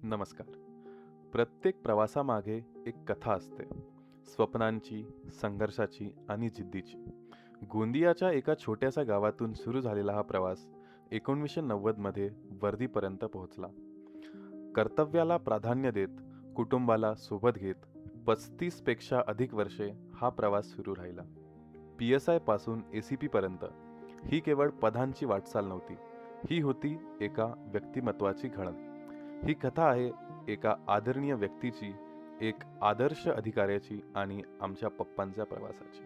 नमस्कार. प्रत्येक प्रवासामागे एक कथा असते. स्वप्नांची, संघर्षाची आणि जिद्दीची. गोंदियाच्या एका छोट्याशा गावातून सुरू झालेला हा प्रवास 1990 मध्ये वर्धीपर्यंत पोहोचला. कर्तव्याला प्राधान्य देत, कुटुंबाला सोबत घेत 35 पेक्षा अधिक वर्षे हा प्रवास सुरू राहिला. PSI पासून ACP पर्यंत ही केवळ पदांची वाटचाल नव्हती. ही होती एका व्यक्तिमत्वाची घडण. ही कथा आहे एका आदरणीय व्यक्तीची, एक आदर्श अधिकाऱ्याची आणि आमच्या पप्पांच्या प्रवासाची.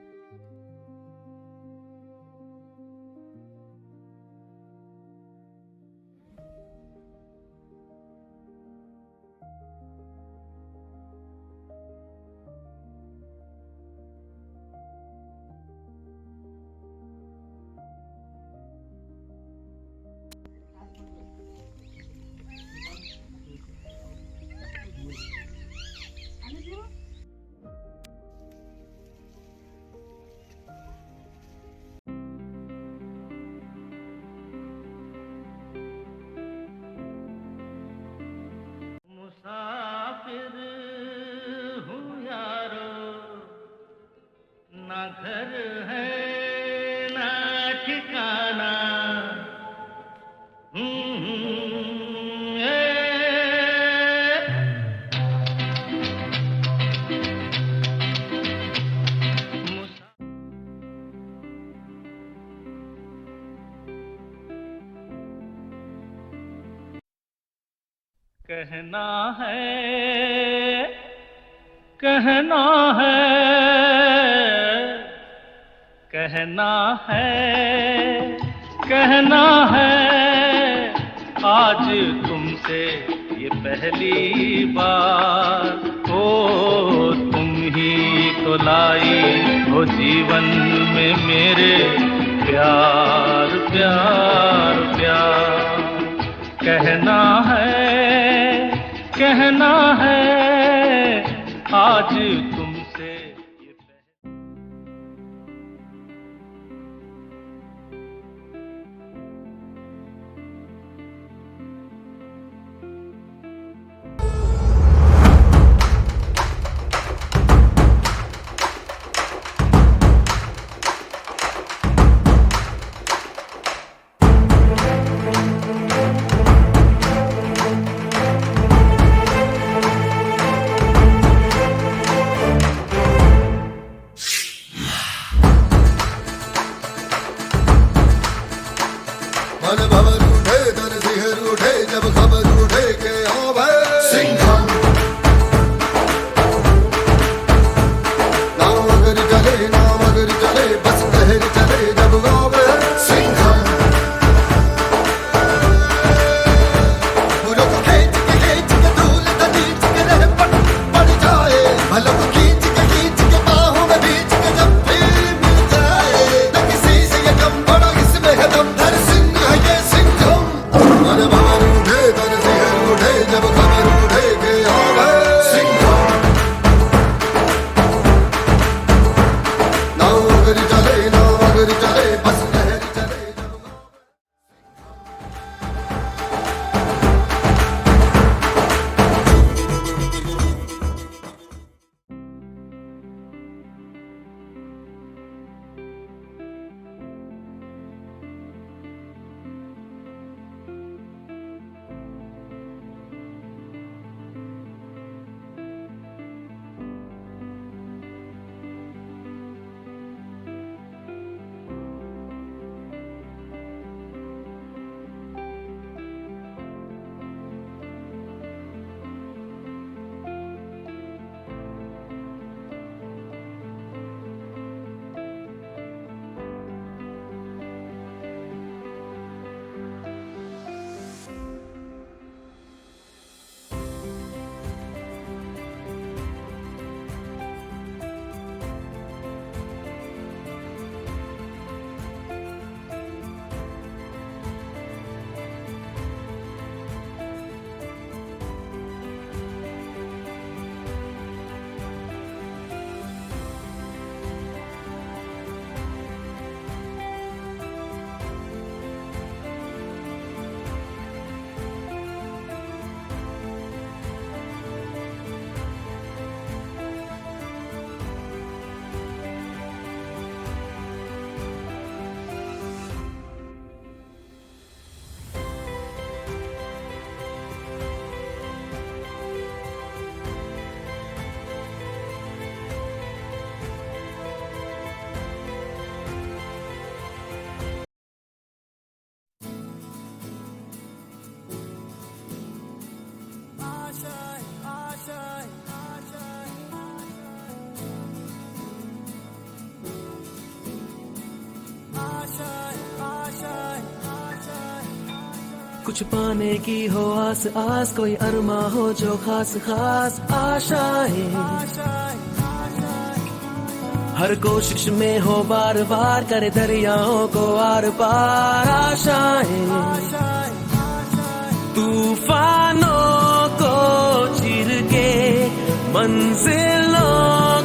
मुसाफिर हूँ यारो, ना घर है ना ठिकाना। ए, मुसा- कहना है, कहना है, कहना है, कहना है, आज तुमसे ये पहली बार। ओ तुम ही तो लाई हो जीवन में मेरे प्यार प्यार प्यार। कहना है, कहना है, आज तुमसे ये कुछ पाने की हो आस आस, कोई अरमा हो जो खास खास आशाएं, हर कोशिश में हो बार बार, करे दरियाओं को आर पार आशाएं, तूफानों को चीर के मंजिलों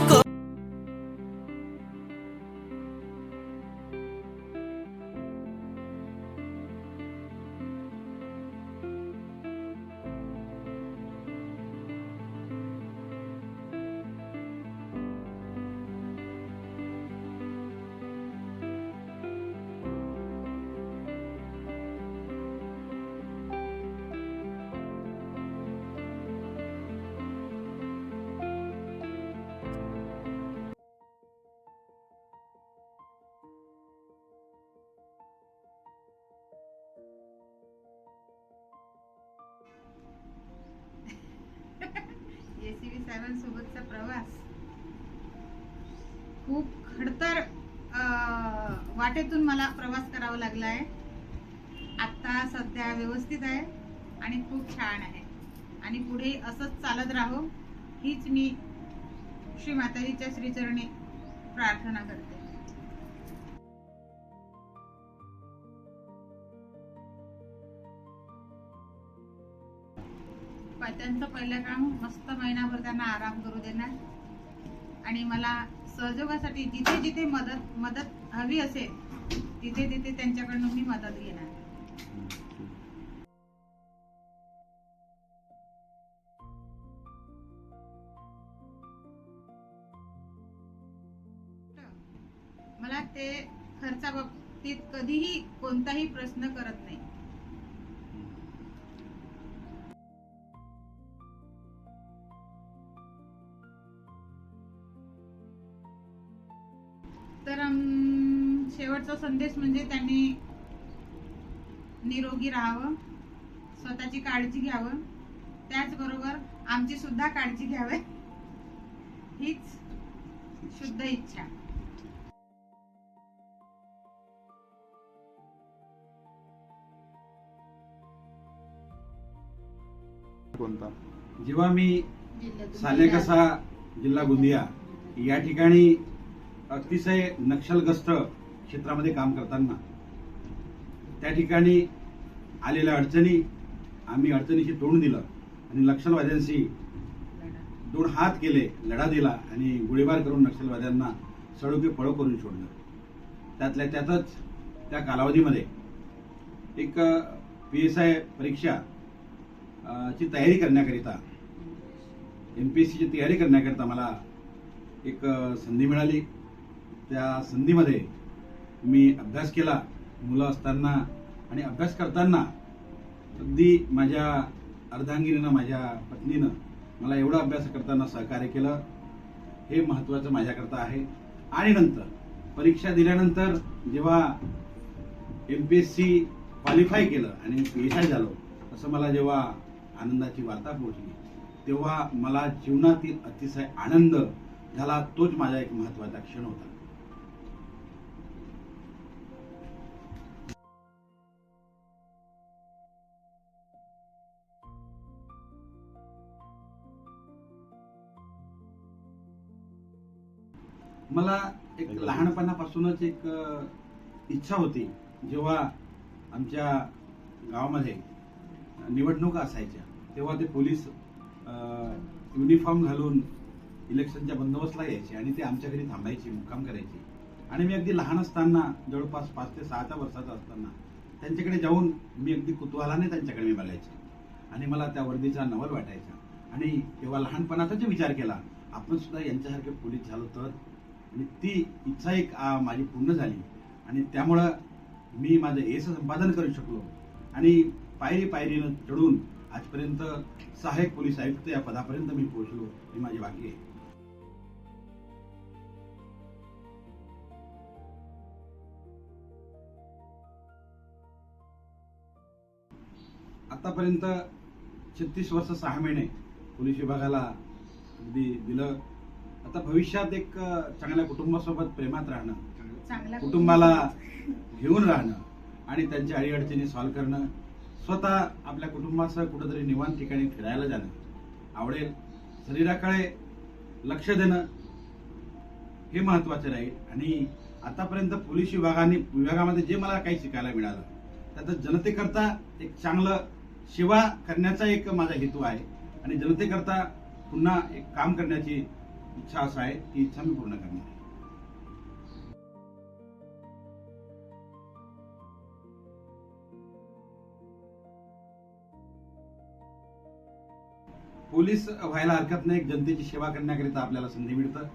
को। JCB साहेबांसोबतचा प्रवास खूप खडतर वाटेतून मला प्रवास करावा लागला आहे. आता सध्या व्यवस्थित आहे आणि खूप छान आहे आणि पुढे असंच चालत राहो हीच मी श्री माताजीच्या श्रीचरणी प्रार्थना करते. त्यांचं पहिलं काम मस्त महिनाभर त्यांना आराम करू देणार आणि मला सहयोगासाठी जिथे जिथे मदत हवी असेल तिथे तिथे त्यांच्याकडून मी मदत घेणार. मला ते खर्चाबाबतीत कधीही कोणताही प्रश्न करत नाही. तर शेवटचा संदेश म्हणजे त्यांनी निरोगी राहावं, स्वतःची काळजी घ्यावं, त्याचबरोबर आमची सुद्धा काळजी घ्यावी हीच शुद्ध इच्छा. कोणता? जेव्हा मी जिल्ह्यातून सालेकसा जिल्हा गोंदिया या ठिकाणी अतिशय नक्षलग्रस्त क्षेत्रामध्ये काम करताना त्या ठिकाणी आलेल्या अडचणी आम्ही अडचणीशी तोंड दिलं आणि नक्षलवाद्यांशी दोन हात केले, लढा दिला आणि गोळीबार करून नक्षलवाद्यांना सडोके पळो करून सोडलं. त्यातल्या त्यातच त्या कालावधीमध्ये एक PSI परीक्षा ची तयारी करण्याकरिता MPSCची तयारी करण्याकरिता मला एक संधी मिळाली. त्या संधीमध्ये मी अभ्यास केला मुलं असताना आणि अभ्यास करताना अगदी माझ्या अर्धांगिनीनं माझ्या पत्नीनं मला एवढा अभ्यास करताना सहकार्य केलं हे महत्त्वाचं माझ्याकरता आहे. आणि नंतर परीक्षा दिल्यानंतर जेव्हा MPSC क्वालिफाय केलं आणि PSI झालो असं मला जेव्हा आनंदाची वार्ता पोहोचली तेव्हा मला जीवनातील अतिशय आनंद झाला. तोच माझा एक महत्त्वाचा क्षण होता. मला एक लहानपणापासूनच एक इच्छा होती. जेव्हा आमच्या गावामध्ये निवडणुका असायच्या तेव्हा ते पोलीस युनिफॉर्म घालून इलेक्शनच्या बंदोबस्तला यायचे आणि ते आमच्या घरी थांबायचे, मुक्काम करायचे. आणि मी अगदी लहान असताना जवळपास 5 ते 6 वर्षाचा असताना त्यांच्याकडे जाऊन मी अगदी कुतूहलाने त्यांच्याकडे मी बघायचे आणि मला त्या वर्दीचा नवल वाटायचा. आणि तेव्हा लहानपणाचाच विचार केला आपण सुद्धा यांच्यासारखे पोलीस झालो तर, आणि ती इच्छा एक माझी पूर्ण झाली. आणि त्यामुळं मी माझं यश संपादन करू शकलो आणि पायरी पायरीनं चढून आजपर्यंत सहाय्यक पोलीस आयुक्त या पदापर्यंत मी पोहोचलो हे माझे भाग्य आहे. आतापर्यंत 36 वर्ष 6 महिने पोलीस विभागाला अगदी दिलं. आता भविष्यात एक चांगल्या कुटुंबासोबत प्रेमात राहणं, चांगला कुटुंबाला घेऊन राहणं आणि त्यांच्या अडीअडचणी सॉल्व्ह करणं, स्वतः आपल्या कुटुंबासह कुठेतरी निवांत ठिकाणी फिरायला जाणं आवडेल. शरीराकडे लक्ष देणं हे महत्वाचे राहील. आणि आतापर्यंत पोलीस विभागामध्ये जे मला काही शिकायला मिळालं त्यात जनतेकरता एक चांगलं सेवा करण्याचा एक माझा हेतू आहे आणि जनतेकरता पुन्हा एक काम करण्याची इच्छा असं आहे. ती इच्छा मी पूर्ण करणार आहे. पोलीस व्हायला हरकत नाही. एक जनतेची सेवा करण्याकरिता आपल्याला संधी मिळतं.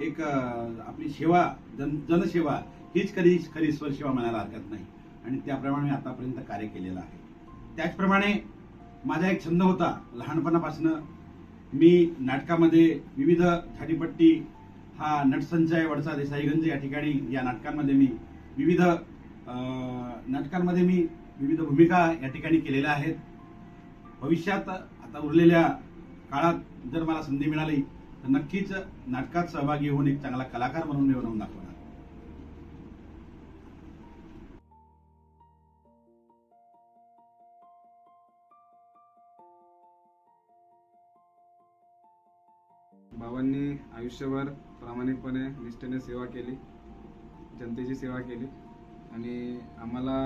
एक आपली सेवा जनसेवा हीच खरी ईश्वर सेवा म्हणायला हरकत नाही आणि त्याप्रमाणे मी आतापर्यंत कार्य केलेलं आहे. त्याचप्रमाणे माझा एक छंद होता. लहानपणापासून मी नाटकामध्ये विविध झाडीपट्टी हा नटसंचय वडसा देसाईगंज या ठिकाणी या नाटकांमध्ये मी विविध भूमिका या ठिकाणी केलेल्या आहेत. भविष्यात आता उरलेल्या काळात जर मला संधी मिळाली तर नक्कीच नाटकात सहभागी होऊन एक चांगला कलाकार म्हणून मी बनवून दाखवणार. बाबांनी आयुष्यभर प्रामाणिकपणे निष्ठेने सेवा केली, जनतेची सेवा केली आणि आम्हाला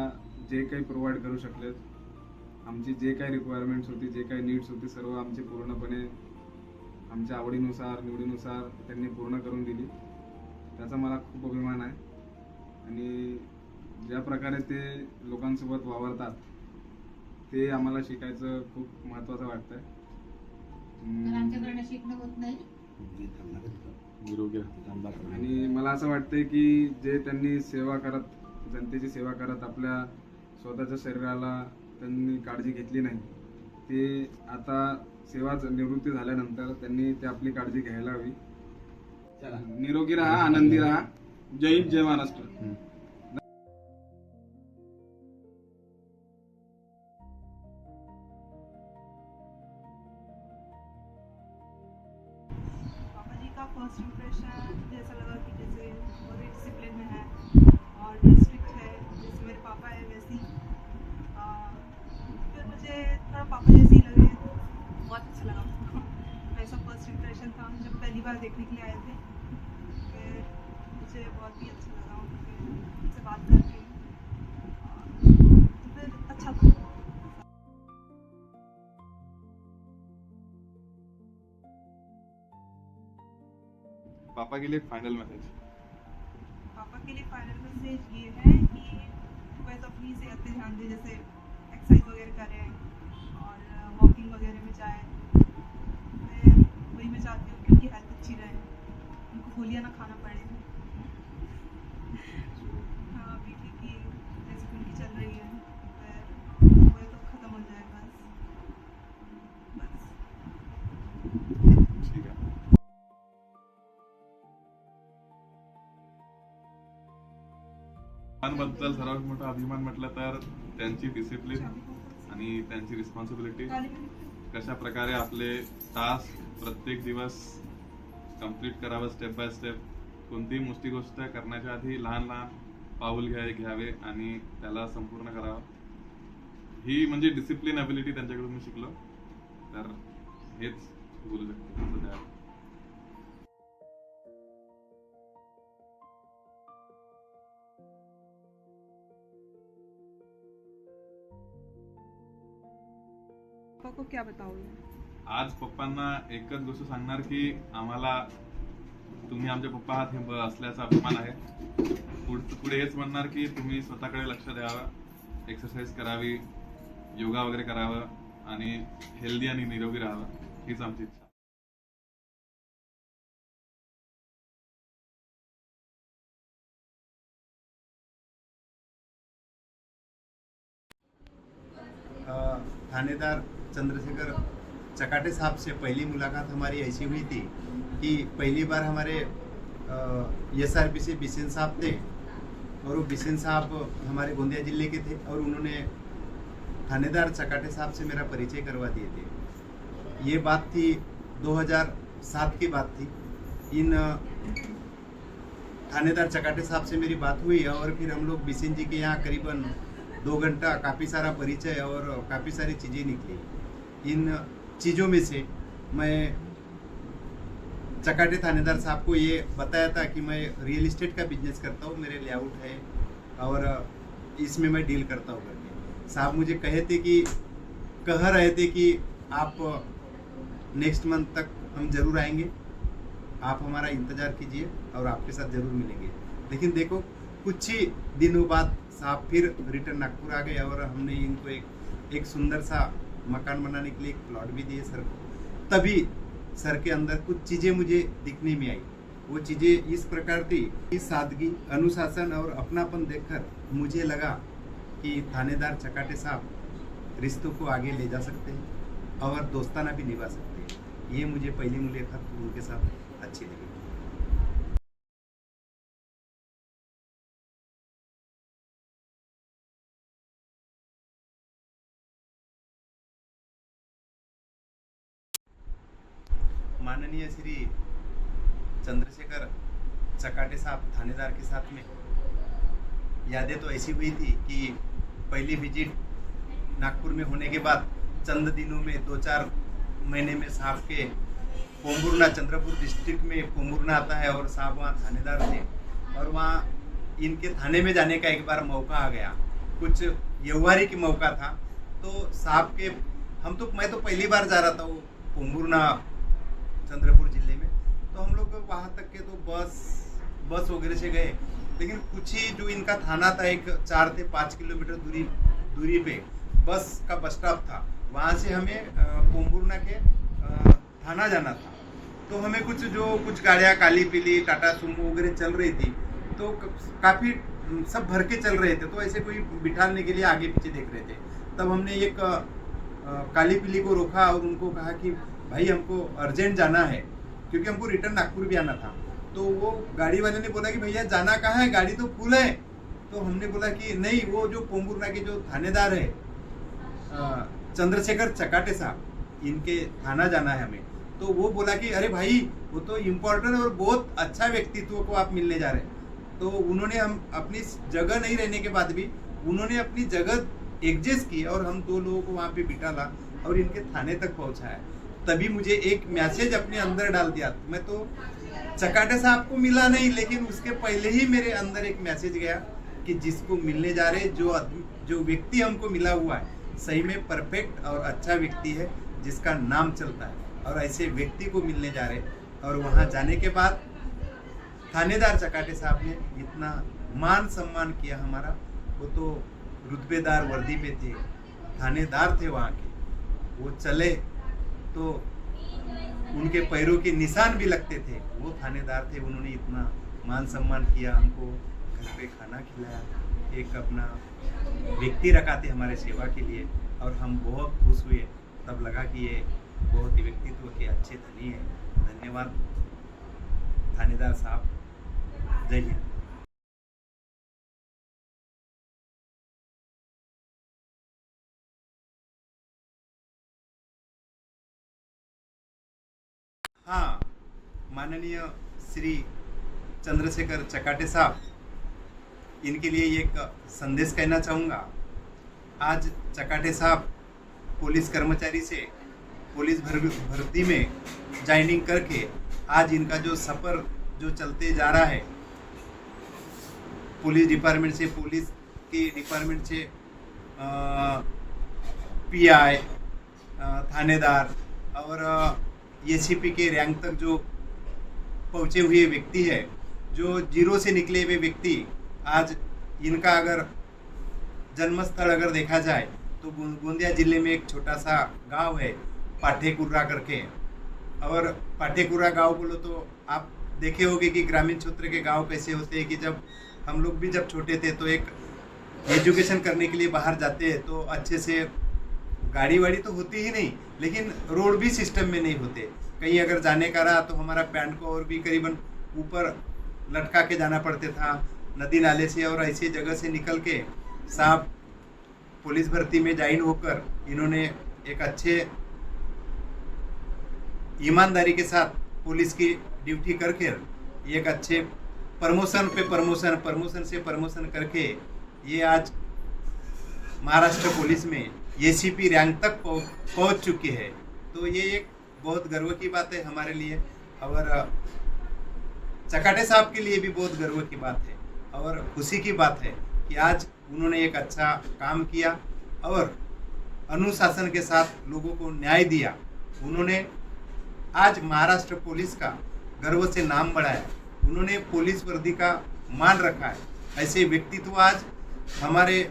जे काही प्रोव्हाइड करू शकलेत, आमची जे काही रिक्वायरमेंट्स होती, जे काही नीड्स होती, सर्व आमची पूर्णपणे आमच्या आवडीनुसार निवडीनुसार त्यांनी पूर्ण करून दिली. त्याचा मला खूप अभिमान आहे आणि ज्या प्रकारे ते लोकांसोबत वावरतात ते आम्हाला शिकायचं खूप महत्त्वाचं वाटतंय. आमच्याकडनं शिकणं होत नाही. निरोगी राहतात. आणि मला असं वाटतंय की जे त्यांनी सेवा करत, जनतेची सेवा करत आपल्या स्वतःच्या शरीराला त्यांनी काळजी घेतली नाही, ते आता सेवा निवृत्ती झाल्यानंतर त्यांनी ते आपली काळजी घ्यायला हवी. निरोगी राहा, आनंदी राहा. जय हिंद, जय महाराष्ट्र. पापा जी का फर्स्ट इम्प्रेशन जैसा लगा कि जैसे बहुत ही डिसिप्लिन में है और स्ट्रिक्ट है, जैसे मेरे पापा है वैसे ही. फिर मुझे थोड़ा पापा जैसे ही लगे, बहुत अच्छा लगा मुझको. वैसा फर्स्ट इम्प्रेशन था जब पहली बार देखने के लिए आए थे. फिर मुझे बहुत ही अच्छा लगा उनसे बात करके. तो फिर अच्छा था. पापा के लिए फाइनल मैसेज. पापा के लिए फाइनल मैसेज ये है कि वह तो अपनी सेहत पे ध्यान दे, जैसे एक्सरसाइज वगैरह करें और वॉकिंग वगैरह में जाए. वही मैं चाहती हूँ कि उनकी हेल्थ अच्छी रहे, उनको गोलियाँ ना खाना पड़े. हाँ, बीपी की जैसे उनकी चल रही है, वह तो ख़त्म हो जाए बस. ठीक आहे. बद्दल सर्वात मोठा अभिमान म्हटलं तर त्यांची डिसिप्लिन आणि त्यांची रिस्पॉन्सिबिलिटी, कशा प्रकारे आपले टास्क प्रत्येक दिवस कंप्लीट करावं स्टेप बाय स्टेप. कोणतीही मोठी गोष्ट करण्याच्या आधी लहान लहान पाऊल घ्यावे आणि त्याला संपूर्ण करावं. ही म्हणजे डिसिप्लिन ॲबिलिटी त्यांच्याकडून मी शिकलो. तर हेच बोलू शकतो. पापा को क्या बताओगे? आज पप्पांना एकच गोष्ट सांगणार की आम्हाला तुम्ही आमचे पप्पा आहात हे असल्याचा अभिमान आहे. पुढे हेच म्हणणार की तुम्ही स्वतःकडे लक्ष द्यावं, एक्सरसाइज करावी, योगा वगैरे करावं आणि हेल्दी आणि निरोगी राहावं, हीच आमची इच्छा. थानेदार चंद्रशेखर चकाटे साहब से पहली मुलाकात हमारी ऐसी हुई थी कि पहली बार हमारे SRP से बिसेन साहब थे और वो बिसेन साहब हमारे गोंदिया जिले के थे और उन्होंने थानेदार चकाटे साहब से मेरा परिचय करवा दिए थे. ये बात थी 2007 की बात थी। इन थानेदार चकाटे साहब से मेरी बात हुई और फिर हम लोग बिसेन जी के यहाँ करीबन 2 घंटा काफ़ी सारा परिचय और काफ़ी सारी चीज़ें निकली। इन चीज़ों में से मैं चकाटे थानेदार साहब को ये बताया था कि मैं रियल इस्टेट का बिजनेस करता हूँ, मेरे लेआउट है और इसमें मैं डील करता हूँ करके। साहब मुझे कह रहे थे कि आप नेक्स्ट मंथ तक हम ज़रूर आएंगे, आप हमारा इंतज़ार कीजिए और आपके साथ ज़रूर मिलेंगे। लेकिन देखो कुछ ही दिनों बाद साहब फिर रिटर्न नागपुर आ गए और हमने इनको एक सुंदर सा मकान बनाने के लिए एक प्लॉट भी दिए सर को। तभी सर के अंदर कुछ चीज़ें मुझे दिखने में आई। वो चीज़ें इस प्रकार थी कि सादगी, अनुशासन और अपनापन देखकर मुझे लगा कि थानेदार चकाटे साहब रिश्तों को आगे ले जा सकते हैं और दोस्ताना भी निभा सकते हैं। ये मुझे पहली मुलाकात उनके साथ अच्छी लगी। माननीय श्री चंद्रशेखर चकाटे साहब थानेदार के साथ में यादें तो ऐसी हुई थी कि पहली विजिट नागपुर में होने के बाद चंद दिनों में 2-4 महीने में साहब के पोम्बुर्ना, चंद्रपुर डिस्ट्रिक्ट में पोम्बुर्ना आता है और साहब वहाँ थानेदार थे और वहाँ इनके थाने में जाने का एक बार मौका आ गया। कुछ व्यवहारिक मौका था तो साहब के मैं तो पहली बार जा रहा था वो पोम्बुर्ना चंद्रपुर जिले में। तो हम लोग वहाँ तक के तो बस वगैरह से गए, लेकिन कुछ ही जो इनका थाना था एक 4 से 5 किलोमीटर दूरी पे बस का बस स्टॉप था। वहाँ से हमें पोम्बुर्ना के थाना जाना था। तो हमें कुछ गाड़ियाँ काली पीली टाटा सुमो वगैरह चल रही थी तो काफ़ी सब भर के चल रहे थे, तो ऐसे कोई बिठाने के लिए आगे पीछे देख रहे थे। तब हमने एक काली पीली को रोका और उनको कहा कि भाई हमको अर्जेंट जाना है, क्योंकि हमको रिटर्न नागपुर भी आना था। तो वो गाड़ी वाले ने बोला कि भैया जाना कहाँ है, गाड़ी तो फुल है। तो हमने बोला कि नहीं, वो जो पोम्बुर्ना के जो थानेदार है चंद्रशेखर चकाटे साहब, इनके थाना जाना है हमें। तो वो बोला कि अरे भाई वो तो इम्पोर्टेंट और बहुत अच्छा व्यक्तित्व को आप मिलने जा रहे हैं। तो उन्होंने हम अपनी जगह नहीं रहने के बाद भी उन्होंने अपनी जगह एडजस्ट की और हम 2 लोगों को वहाँ पे बिठाला और इनके थाने तक पहुँचाया। तभी मुझे एक मैसेज अपने अंदर डाल दिया। मैं तो चकाटे साहब को मिला नहीं, लेकिन उसके पहले ही मेरे अंदर एक मैसेज गया कि जिसको मिलने जा रहे, जो व्यक्ति हमको मिला हुआ है सही में परफेक्ट और अच्छा व्यक्ति है जिसका नाम चलता है, और ऐसे व्यक्ति को मिलने जा रहे। और वहाँ जाने के बाद थानेदार चकाटे साहब ने इतना मान सम्मान किया हमारा। वो तो रुतबेदार वर्दी पे थे, थानेदार थे वहाँ के, वो चले तो उनके पैरों के निशान भी लगते थे। वो थानेदार थे, उन्होंने इतना मान सम्मान किया, हमको घर पे खाना खिलाया, एक अपना व्यक्ति रखा थे हमारे सेवा के लिए, और हम बहुत खुश हुए। तब लगा कि ये बहुत ही व्यक्तित्व के अच्छे धनी है। धन्यवाद थानेदार साहब, जय हिंद। हाँ, माननीय श्री चंद्रशेखर चकाटे साहब, इनके लिए एक संदेश कहना चाहूँगा। आज चकाटे साहब पुलिस कर्मचारी से पुलिस भर्ती में ज्वाइनिंग करके आज इनका जो सफ़र जो चलते जा रहा है, पुलिस डिपार्टमेंट से पीआई, थानेदार और एसीपी के रैंक तक जो पहुँचे हुए व्यक्ति है, जो 0 से निकले हुए व्यक्ति, आज इनका अगर जन्मस्थल अगर देखा जाए तो गोंदिया जिले में एक छोटा सा गांव है पाठेकुर्रा करके। और पाठेकुर्रा गांव बोलो तो आप देखे होंगे कि ग्रामीण क्षेत्र के गांव कैसे होते हैं कि जब हम लोग भी जब छोटे थे तो एक एजुकेशन करने के लिए बाहर जाते हैं तो अच्छे से गाड़ी वाड़ी तो होती ही नहीं, लेकिन रोड भी सिस्टम में नहीं होते। कहीं अगर जाने का रहा तो हमारा पैंट को और भी करीबन ऊपर लटका के जाना पड़ता था नदी नाले से, और ऐसी जगह से निकल के साहब पुलिस भर्ती में ज्वाइन होकर इन्होंने एक अच्छे ईमानदारी के साथ पुलिस की ड्यूटी करके एक अच्छे प्रमोशन से प्रमोशन करके ये आज महाराष्ट्र पुलिस में एसीपी रैंक तक पहुंच चुकी है। तो ये एक बहुत गर्व की बात है हमारे लिए और चकाटे साहब के लिए भी बहुत गर्व की बात है और खुशी की बात है कि आज उन्होंने एक अच्छा काम किया और अनुशासन के साथ लोगों को न्याय दिया। उन्होंने आज महाराष्ट्र पुलिस का गर्व से नाम बढ़ाया, उन्होंने पुलिस वर्दी का मान रखा है। ऐसे व्यक्तित्व आज हमारे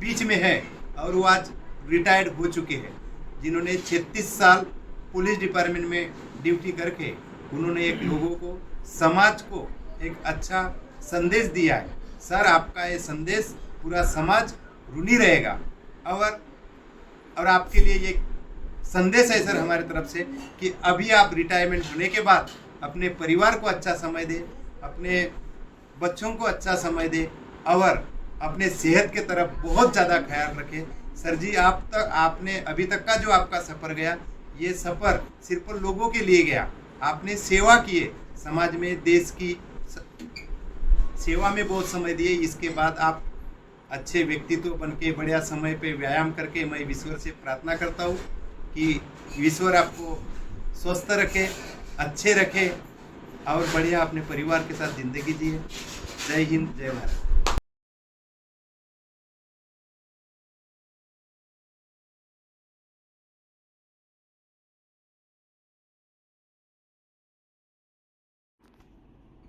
बीच में है और वो आज रिटायर्ड हो चुके हैं, जिन्होंने 36 साल पुलिस डिपार्टमेंट में ड्यूटी करके उन्होंने एक लोगों को, समाज को एक अच्छा संदेश दिया है। सर, आपका ये संदेश पूरा समाज ऋणी रहेगा और आपके लिए ये संदेश है सर हमारी तरफ से कि अभी आप रिटायरमेंट होने के बाद अपने परिवार को अच्छा समय दें, अपने बच्चों को अच्छा समय दें और अपने सेहत के तरफ बहुत ज़्यादा ख्याल रखें। सर जी, आपने अभी तक का जो आपका सफ़र गया, ये सफ़र सिर्फ लोगों के लिए गया। आपने सेवा किए, समाज में देश की सेवा में बहुत समय दिए। इसके बाद आप अच्छे व्यक्तित्व बन के बढ़िया समय पे व्यायाम करके मैं ईश्वर से प्रार्थना करता हूँ कि ईश्वर आपको स्वस्थ रखे, अच्छे रखे और बढ़िया अपने परिवार के साथ ज़िंदगी जिए। जय हिंद, जय भारत।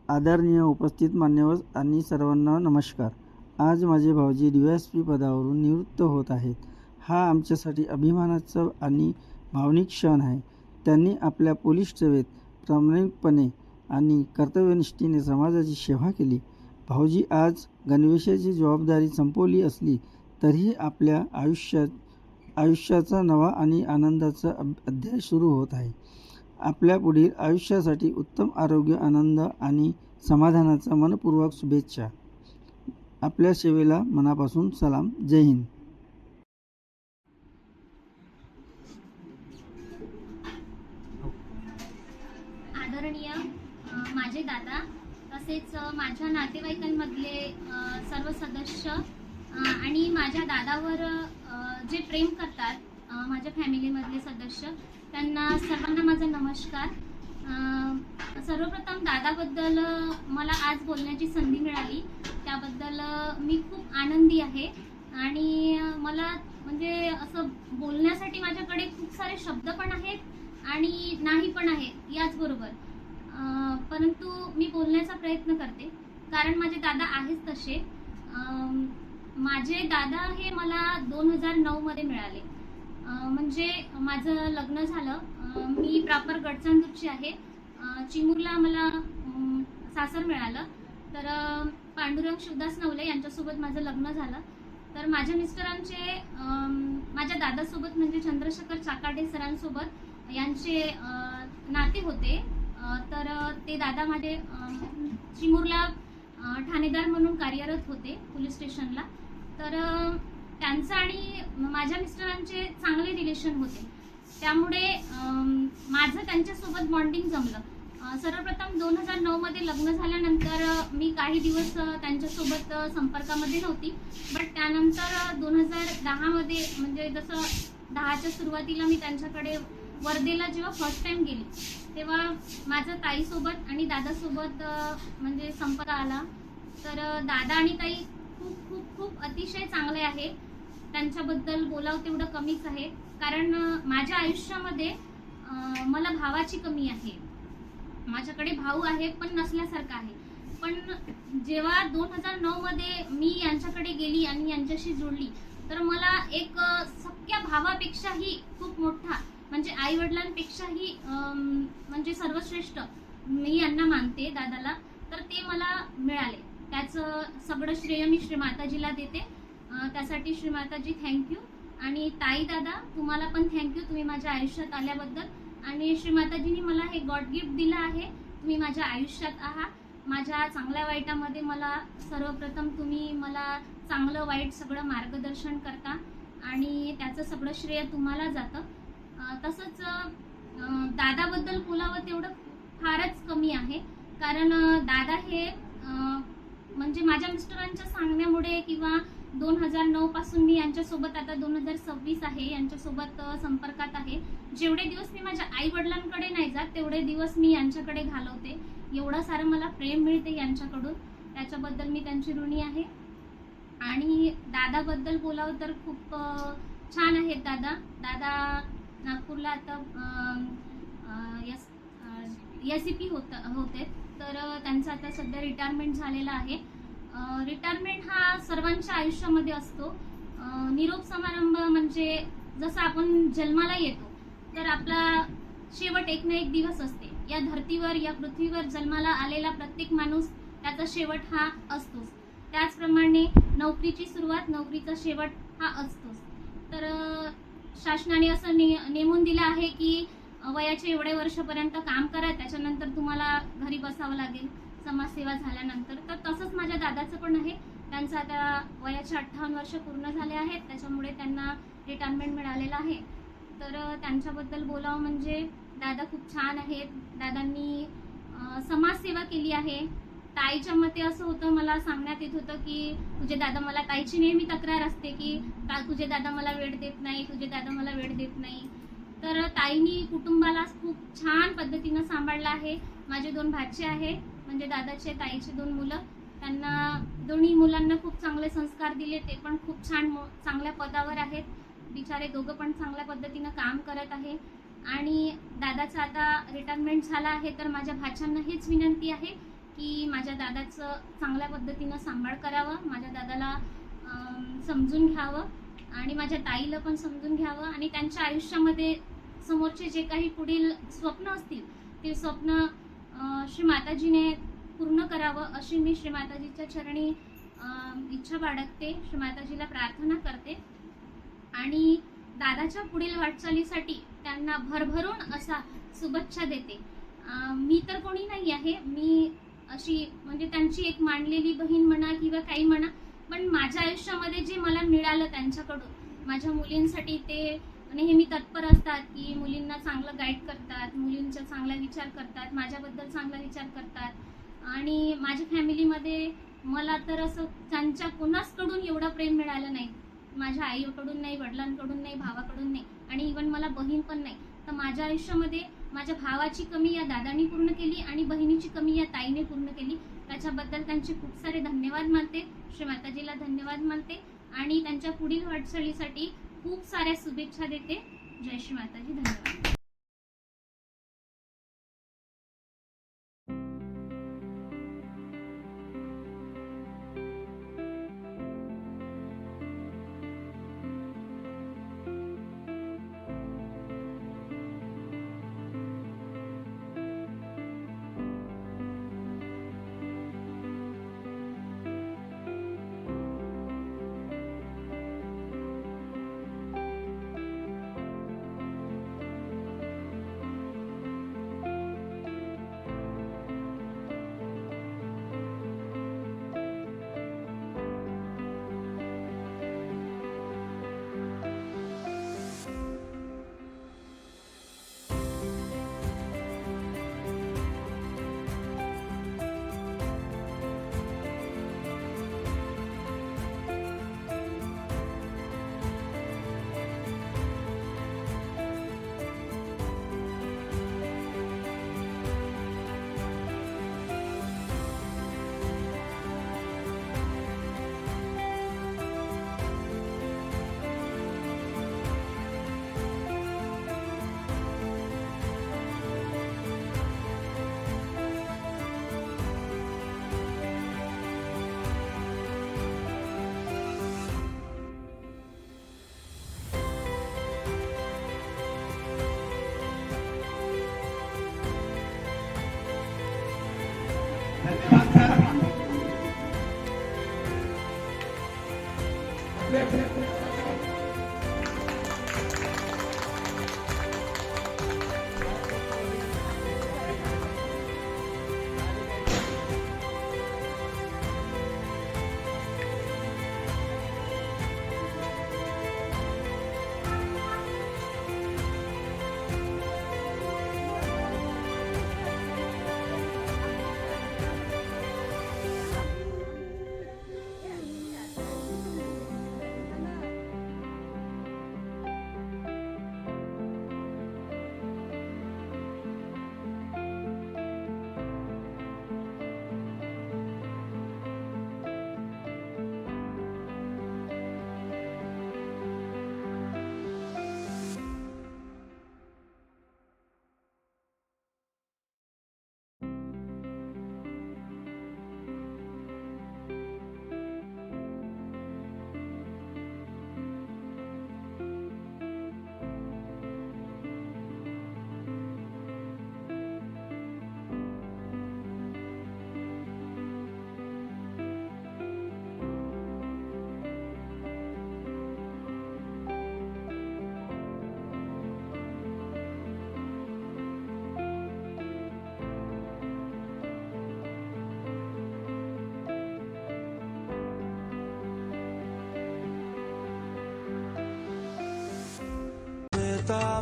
आदरणीय उपस्थित मान्यवर आणि सर्वांना नमस्कार. आज माझे भाऊजी DYSP पदावरून निवृत्त होत आहेत. हा आमच्यासाठी अभिमानाचा आणि भावनिक क्षण आहे. त्यांनी आपल्या पोलीस सेवेत प्रामाणिकपणे आणि कर्तव्यनिष्ठेने समाजाची सेवा केली. भाऊजी आज गणवेशाची जबाबदारी संपवली असली तरीही आपल्या आयुष्याचा नवा आणि आनंदाचा अध्याय सुरू होत आहे. आपल्या पुढील आयुष्यासाठी उत्तम आरोग्य, आनंद आणि समाधानाचा मनपूर्वक शुभेच्छा. आपल्या सेवेला मनापासून सलाम. जय हिंद. आदरणीय माझे दादा तसेच माझ्या नातेवाईकांमधले सर्व सदस्य आणि माझ्या दादावर जे प्रेम करतात माझ्या फॅमिलीमधले सदस्य, त्यांना सर्वांना माझा नमस्कार. सर्वप्रथम दादाबद्दल मला आज बोलण्याची संधी मिळाली, त्याबद्दल मी खूप आनंदी आहे. आणि मला म्हणजे असं बोलण्यासाठी माझ्याकडे खूप सारे शब्द पण आहेत आणि नाही पण आहेत याचबरोबर, परंतु मी बोलण्याचा प्रयत्न करते कारण माझे दादा आहेच तसे. माझे दादा हे मला 2009मध्ये मिळाले. म्हणजे माझं लग्न झालं. मी प्रॉपर गडचांदूरची आहे. चिमूरला मला सासर मिळालं. तर पांडुरंग शिवदास नवले यांच्यासोबत माझं लग्न झालं. तर माझ्या मिस्टरांचे माझ्या दादासोबत म्हणजे चंद्रशेखर चाकाटे सरांसोबत यांचे नाते होते. तर ते दादा माझे चिमूरला ठाणेदार म्हणून कार्यरत होते पोलीस स्टेशनला. तर त्यांचं आणि माझ्या मिस्टरांचे चांगले रिलेशन होते, त्यामुळे माझं त्यांच्यासोबत बॉन्डिंग जमलं. सर्वप्रथम 2009मध्ये लग्न झाल्यानंतर मी काही दिवस त्यांच्यासोबत संपर्कामध्ये नव्हती. बट त्यानंतर 2010मध्ये म्हणजे जसं 10च्या सुरुवातीला मी त्यांच्याकडे वर्धेला जेव्हा फर्स्ट टाइम गेली तेव्हा माझं ताईसोबत आणि दादासोबत म्हणजे संपर्क आला. तर दादा आणि ताई खूप खूप खूप अतिशय चांगले आहे. त्यांच्याबद्दल बोलावं तेवढं कमीच आहे, कारण माझ्या आयुष्यामध्ये मला भावाची कमी आहे. माझ्याकडे भाऊ आहे पण नसल्यासारखं आहे. पण जेव्हा 2009मध्ये मी यांच्याकडे गेली आणि यांच्याशी जोडली तर मला एक सख्या भावापेक्षाही खूप मोठा म्हणजे आई वडिलांपेक्षाही म्हणजे सर्वश्रेष्ठ मी यांना मानते दादाला. तर ते मला मिळाले. त्याचं सगळं श्रेय मी श्री माताजीला देते. त्यासाठी श्री माताजी थँक्यू. आणि ताई दादा तुम्हाला पण थँक्यू, तुम्ही माझ्या आयुष्यात आल्याबद्दल. आणि श्री माताजींनी मला हे गॉड गिफ्ट दिलं आहे. तुम्ही माझ्या आयुष्यात आहात. माझ्या चांगल्या वाईटामध्ये मला सर्वप्रथम तुम्ही मला चांगलं वाईट सगळं मार्गदर्शन करता आणि त्याचं सगळं श्रेय तुम्हाला जातं. तसंच दादाबद्दल बोलावं तेवढं फारच कमी आहे. कारण दादा हे म्हणजे माझ्या मिस्टरांच्या सांगण्यामुळे किंवा 2009 पासून मी यांच्यासोबत, आता 2026 आहे, यांच्यासोबत संपर्कात आहे. जेवढे दिवस मी माझ्या आई वडिलांकडे नाही जात तेवढे दिवस मी यांच्याकडे घालवते. एवढं सारं मला प्रेम मिळते यांच्याकडून, त्याच्याबद्दल मी त्यांची ऋणी आहे. आणि दादाबद्दल बोलावं तर खूप छान आहेत दादा. दादा नागपूरला आता SCP होते, तर त्यांचं आता सध्या रिटायरमेंट झालेलं आहे. रिटायरमेंट हा सर्वांच्या आयुष्यामध्ये असतो. निरोप समारंभ म्हणजे जसं आपण जन्माला येतो तर आपला शेवट एक ना एक दिवस असते. या धर्तीवर, या पृथ्वीवर जन्माला आलेला प्रत्येक माणूस त्याचा शेवट हा असतोच. त्याचप्रमाणे नोकरीची सुरुवात, नोकरीचा शेवट हा असतोच. तर शासनाने असं नेमून दिलं आहे की वयाच्या एवढ्या वर्षापर्यंत काम करा, त्याच्यानंतर तुम्हाला घरी बसावं लागेल समाजसेवा झाल्यानंतर. तर तसंच माझ्या दादाचं पण आहे. त्यांचं आता वयाचे 58 वर्ष पूर्ण झाले आहेत, त्याच्यामुळे त्यांना रिटायरमेंट मिळालेलं आहे. तर त्यांच्याबद्दल बोलावं म्हणजे दादा खूप छान आहेत. दादांनी समाजसेवा केली आहे. ताईच्या मते असं होतं, मला सांगण्यात येत होतं की तुझे दादा, मला ताईची नेहमी तक्रार असते की तुझे दादा मला वेळ देत नाही, तुझे दादा मला वेळ देत नाही. तर ताईनी कुटुंबाला खूप छान पद्धतीनं सांभाळलं आहे. माझे 2 भाचे आहे, म्हणजे दादाचे ताईचे 2 मुलं. त्यांना दोन्ही मुलांना खूप चांगले संस्कार दिले. ते पण खूप चांगल्या पदावर आहेत. बिचारे दोघं पण चांगल्या पद्धतीनं काम करत आहे. आणि दादाचं आता रिटायरमेंट झालं आहे, तर माझ्या भाच्यांना हेच विनंती आहे की माझ्या दादाचं चांगल्या पद्धतीनं सांभाळ करावं, माझ्या दादाला समजून घ्यावं आणि माझ्या ताईला पण समजून घ्यावं. आणि त्यांच्या आयुष्यामध्ये समोरचे जे काही पुढील स्वप्न असतील ते स्वप्न श्री माताजीने पूर्ण करावं, अशी मी श्री माताजीच्या चरणी इच्छा बाळगते, श्री माताजीला प्रार्थना करते. आणि दादाच्या पुढील वाटचालीसाठी त्यांना भरभरून असा शुभेच्छा देते. मी तर कोणी नाही आहे, मी अशी म्हणजे त्यांची एक मानलेली बहीण म्हणा किंवा काही म्हणा, पण माझ्या आयुष्यामध्ये जे मला मिळालं त्यांच्याकडून, माझ्या मुलींसाठी ते नेहमी तत्पर असतात की मुलींना चांगलं गाईड करतात, मुलींचा चांगला विचार करतात, माझ्याबद्दल चांगला विचार करतात. आणि माझ्या फॅमिलीमध्ये मला तर असं त्यांच्या कोणाचकडून एवढं प्रेम मिळालं नाही. माझ्या आईकडून नाही, वडिलांकडून नाही, भावाकडून नाही, आणि इवन मला बहीण पण नाही. तर माझ्या आयुष्यामध्ये माझ्या भावाची कमी या दादांनी पूर्ण केली आणि बहिणीची कमी या ताईने पूर्ण केली. त्याच्याबद्दल त्यांचे खूप सारे धन्यवाद मानते, श्री माताजीला धन्यवाद मानते आणि त्यांच्या पुढील वाटचालीसाठी खूप साऱ्या शुभेच्छा देते. जय श्री माताजी. धन्यवाद.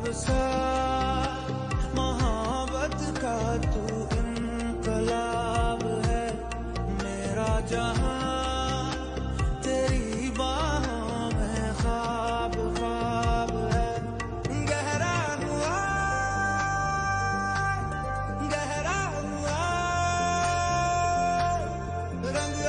भरोसा